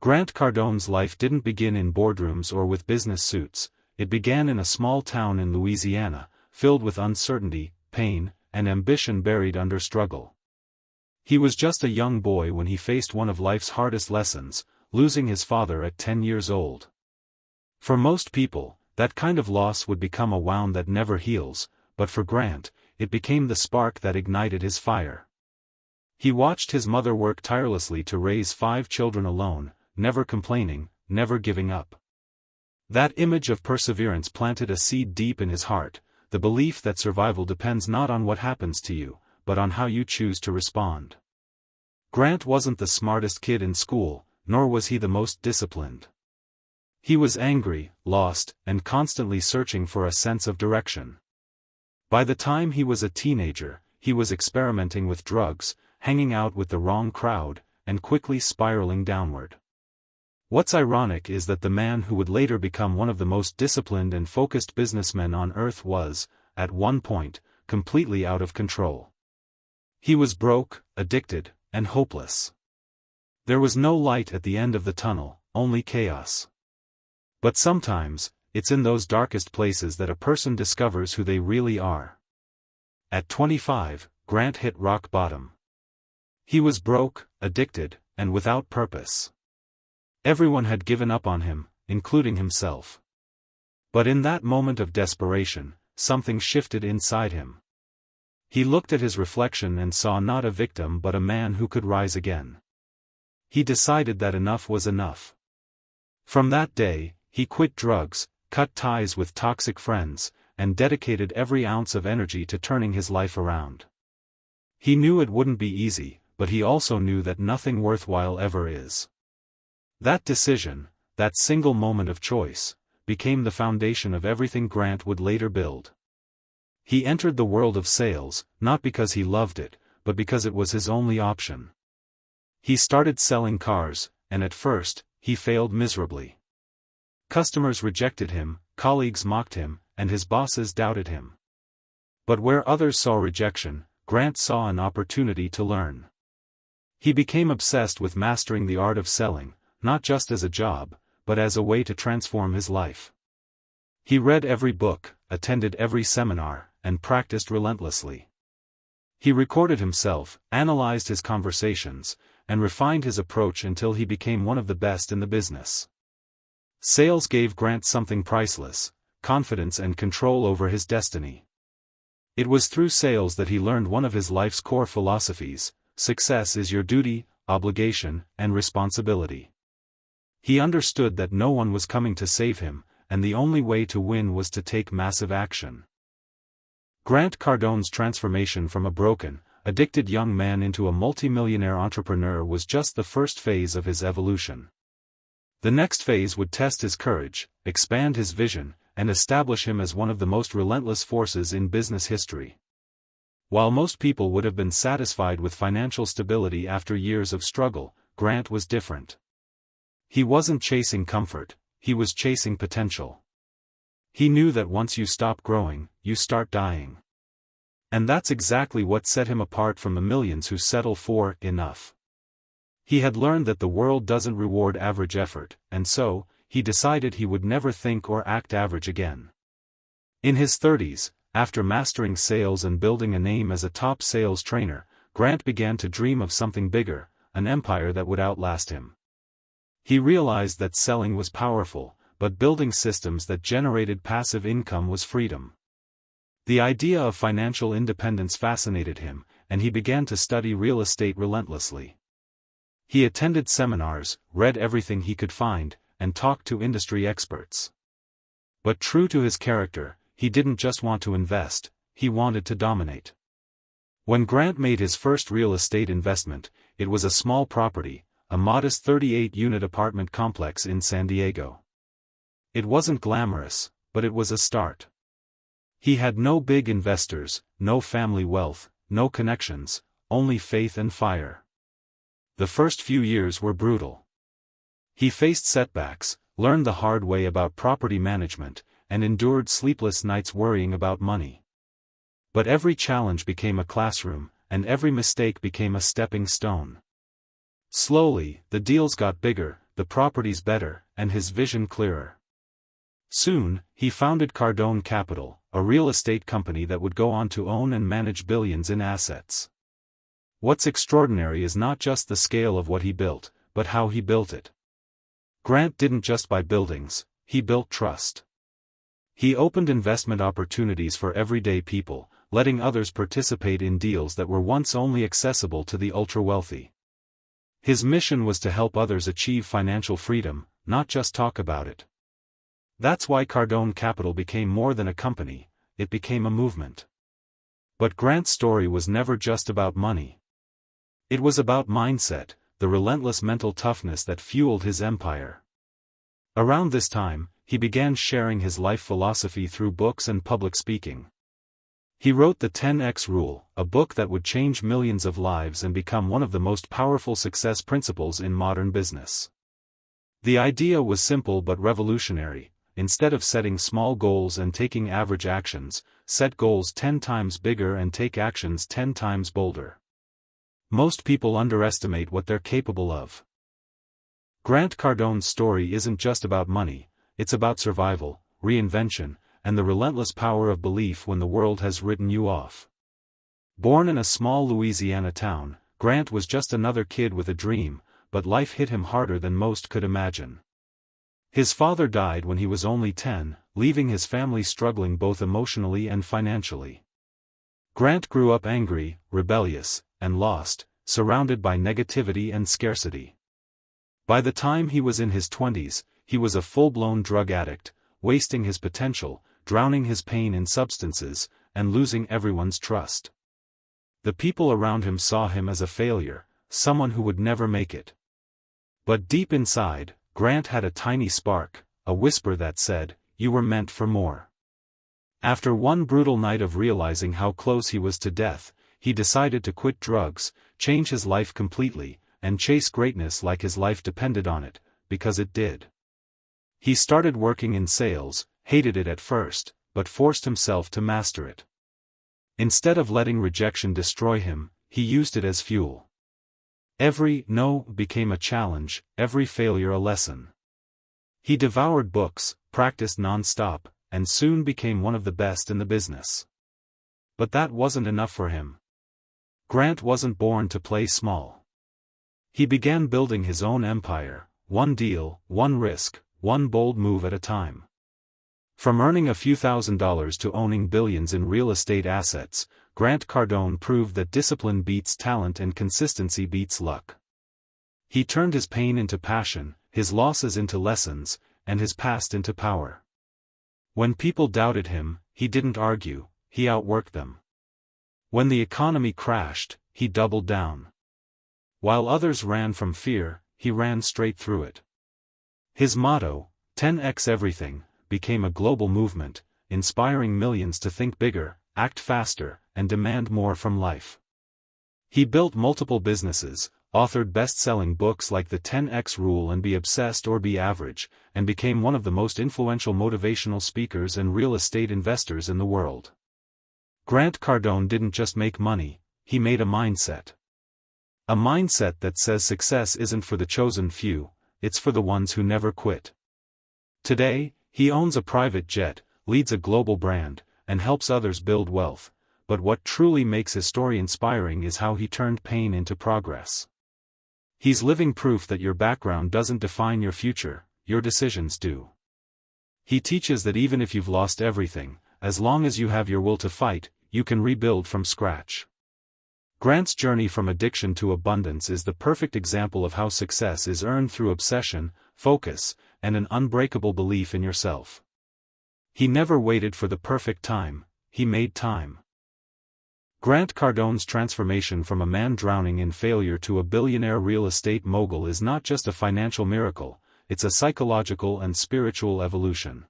Grant Cardone's life didn't begin in boardrooms or with business suits. It began in a small town in Louisiana, filled with uncertainty, pain, and ambition buried under struggle. He was just a young boy when he faced one of life's hardest lessons, losing his father at 10 years old. For most people, that kind of loss would become a wound that never heals, but for Grant, it became the spark that ignited his fire. He watched his mother work tirelessly to raise 5 children alone, never complaining, never giving up. That image of perseverance planted a seed deep in his heart, the belief that survival depends not on what happens to you, but on how you choose to respond. Grant wasn't the smartest kid in school, nor was he the most disciplined. He was angry, lost, and constantly searching for a sense of direction. By the time he was a teenager, he was experimenting with drugs, hanging out with the wrong crowd, and quickly spiraling downward. What's ironic is that the man who would later become one of the most disciplined and focused businessmen on earth was, at one point, completely out of control. He was broke, addicted, and hopeless. There was no light at the end of the tunnel, only chaos. But sometimes, it's in those darkest places that a person discovers who they really are. At 25, Grant hit rock bottom. He was broke, addicted, and without purpose. Everyone had given up on him, including himself. But in that moment of desperation, something shifted inside him. He looked at his reflection and saw not a victim but a man who could rise again. He decided that enough was enough. From that day, he quit drugs, cut ties with toxic friends, and dedicated every ounce of energy to turning his life around. He knew it wouldn't be easy, but he also knew that nothing worthwhile ever is. That decision, that single moment of choice, became the foundation of everything Grant would later build. He entered the world of sales, not because he loved it, but because it was his only option. He started selling cars, and at first, he failed miserably. Customers rejected him, colleagues mocked him, and his bosses doubted him. But where others saw rejection, Grant saw an opportunity to learn. He became obsessed with mastering the art of selling, not just as a job, but as a way to transform his life. He read every book, attended every seminar, and practiced relentlessly. He recorded himself, analyzed his conversations, and refined his approach until he became one of the best in the business. Sales gave Grant something priceless: confidence and control over his destiny. It was through sales that he learned one of his life's core philosophies: success is your duty, obligation, and responsibility. He understood that no one was coming to save him, and the only way to win was to take massive action. Grant Cardone's transformation from a broken, addicted young man into a multimillionaire entrepreneur was just the first phase of his evolution. The next phase would test his courage, expand his vision, and establish him as one of the most relentless forces in business history. While most people would have been satisfied with financial stability after years of struggle, Grant was different. He wasn't chasing comfort, he was chasing potential. He knew that once you stop growing, you start dying. And that's exactly what set him apart from the millions who settle for enough. He had learned that the world doesn't reward average effort, and so, he decided he would never think or act average again. In his 30s, after mastering sales and building a name as a top sales trainer, Grant began to dream of something bigger, an empire that would outlast him. He realized that selling was powerful, but building systems that generated passive income was freedom. The idea of financial independence fascinated him, and he began to study real estate relentlessly. He attended seminars, read everything he could find, and talked to industry experts. But true to his character, he didn't just want to invest, he wanted to dominate. When Grant made his first real estate investment, it was a small property, a modest 38-unit apartment complex in San Diego. It wasn't glamorous, but it was a start. He had no big investors, no family wealth, no connections, only faith and fire. The first few years were brutal. He faced setbacks, learned the hard way about property management, and endured sleepless nights worrying about money. But every challenge became a classroom, and every mistake became a stepping stone. Slowly, the deals got bigger, the properties better, and his vision clearer. Soon, he founded Cardone Capital, a real estate company that would go on to own and manage billions in assets. What's extraordinary is not just the scale of what he built, but how he built it. Grant didn't just buy buildings, he built trust. He opened investment opportunities for everyday people, letting others participate in deals that were once only accessible to the ultra-wealthy. His mission was to help others achieve financial freedom, not just talk about it. That's why Cardone Capital became more than a company, it became a movement. But Grant's story was never just about money. It was about mindset, the relentless mental toughness that fueled his empire. Around this time, he began sharing his life philosophy through books and public speaking. He wrote the 10x Rule, a book that would change millions of lives and become one of the most powerful success principles in modern business. The idea was simple but revolutionary. Instead of setting small goals and taking average actions, set goals 10 times bigger and take actions 10 times bolder. Most people underestimate what they're capable of. Grant Cardone's story isn't just about money, it's about survival, reinvention, and the relentless power of belief when the world has written you off. Born in a small Louisiana town, Grant was just another kid with a dream, but life hit him harder than most could imagine. His father died when he was only 10, leaving his family struggling both emotionally and financially. Grant grew up angry, rebellious, and lost, surrounded by negativity and scarcity. By the time he was in his 20s, he was a full-blown drug addict, wasting his potential, drowning his pain in substances, and losing everyone's trust. The people around him saw him as a failure, someone who would never make it. But deep inside, Grant had a tiny spark, a whisper that said, "You were meant for more." After one brutal night of realizing how close he was to death, he decided to quit drugs, change his life completely, and chase greatness like his life depended on it, because it did. He started working in sales, hated it at first, but forced himself to master it. Instead of letting rejection destroy him, he used it as fuel. Every no became a challenge, every failure a lesson. He devoured books, practiced non-stop, and soon became one of the best in the business. But that wasn't enough for him. Grant wasn't born to play small. He began building his own empire, one deal, one risk, one bold move at a time. From earning a few $1,000s to owning billions in real estate assets, Grant Cardone proved that discipline beats talent and consistency beats luck. He turned his pain into passion, his losses into lessons, and his past into power. When people doubted him, he didn't argue, he outworked them. When the economy crashed, he doubled down. While others ran from fear, he ran straight through it. His motto, 10x everything, became a global movement, inspiring millions to think bigger, act faster, and demand more from life. He built multiple businesses, authored best-selling books like The 10x Rule and Be Obsessed or Be Average, and became one of the most influential motivational speakers and real estate investors in the world. Grant Cardone didn't just make money, he made a mindset. A mindset that says success isn't for the chosen few, it's for the ones who never quit. Today, he owns a private jet, leads a global brand, and helps others build wealth, but what truly makes his story inspiring is how he turned pain into progress. He's living proof that your background doesn't define your future, your decisions do. He teaches that even if you've lost everything, as long as you have your will to fight, you can rebuild from scratch. Grant's journey from addiction to abundance is the perfect example of how success is earned through obsession, focus, and an unbreakable belief in yourself. He never waited for the perfect time, he made time. Grant Cardone's transformation from a man drowning in failure to a billionaire real estate mogul is not just a financial miracle, it's a psychological and spiritual evolution.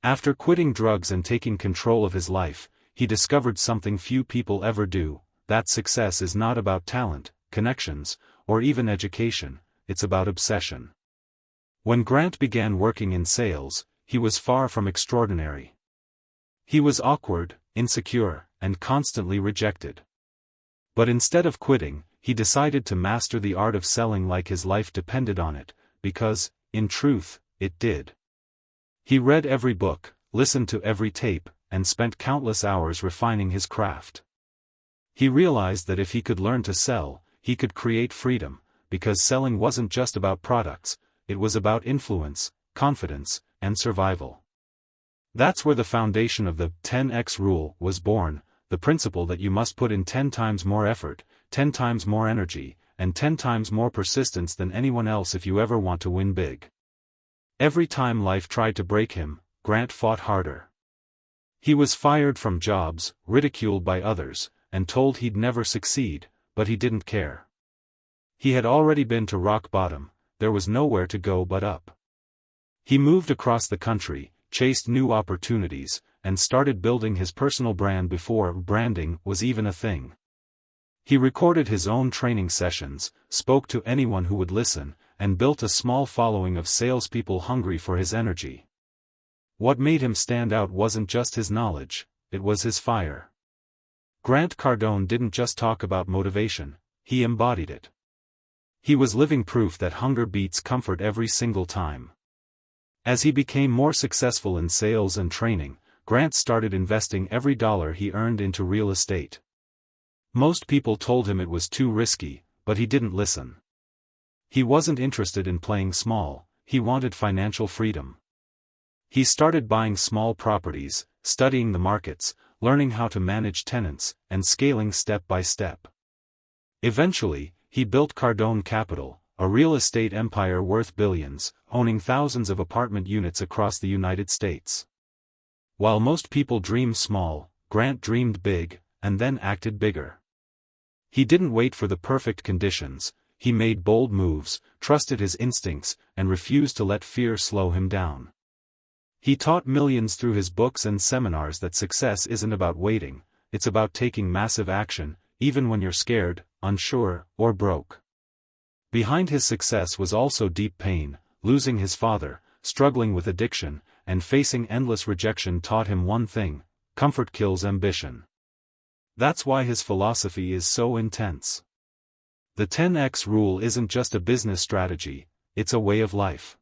After quitting drugs and taking control of his life, he discovered something few people ever do, that success is not about talent, connections, or even education, it's about obsession. When Grant began working in sales, he was far from extraordinary. He was awkward, insecure, and constantly rejected. But instead of quitting, he decided to master the art of selling like his life depended on it, because, in truth, it did. He read every book, listened to every tape, and spent countless hours refining his craft. He realized that if he could learn to sell, he could create freedom, because selling wasn't just about products, it was about influence, confidence, and survival. That's where the foundation of the 10x rule was born, the principle that you must put in 10 times more effort, 10 times more energy, and 10 times more persistence than anyone else if you ever want to win big. Every time life tried to break him, Grant fought harder. He was fired from jobs, ridiculed by others, and told he'd never succeed, but he didn't care. He had already been to rock bottom, there was nowhere to go but up. He moved across the country, chased new opportunities, and started building his personal brand before branding was even a thing. He recorded his own training sessions, spoke to anyone who would listen, and built a small following of salespeople hungry for his energy. What made him stand out wasn't just his knowledge, it was his fire. Grant Cardone didn't just talk about motivation, he embodied it. He was living proof that hunger beats comfort every single time. As he became more successful in sales and training, Grant started investing every dollar he earned into real estate. Most people told him it was too risky, but he didn't listen. He wasn't interested in playing small, he wanted financial freedom. He started buying small properties, studying the markets, learning how to manage tenants, and scaling step by step. Eventually, he built Cardone Capital, a real estate empire worth billions, owning thousands of apartment units across the United States. While most people dream small, Grant dreamed big, and then acted bigger. He didn't wait for the perfect conditions, he made bold moves, trusted his instincts, and refused to let fear slow him down. He taught millions through his books and seminars that success isn't about waiting, it's about taking massive action, even when you're scared, unsure, or broke. Behind his success was also deep pain. Losing his father, struggling with addiction, and facing endless rejection taught him one thing: comfort kills ambition. That's why his philosophy is so intense. The 10x rule isn't just a business strategy, it's a way of life.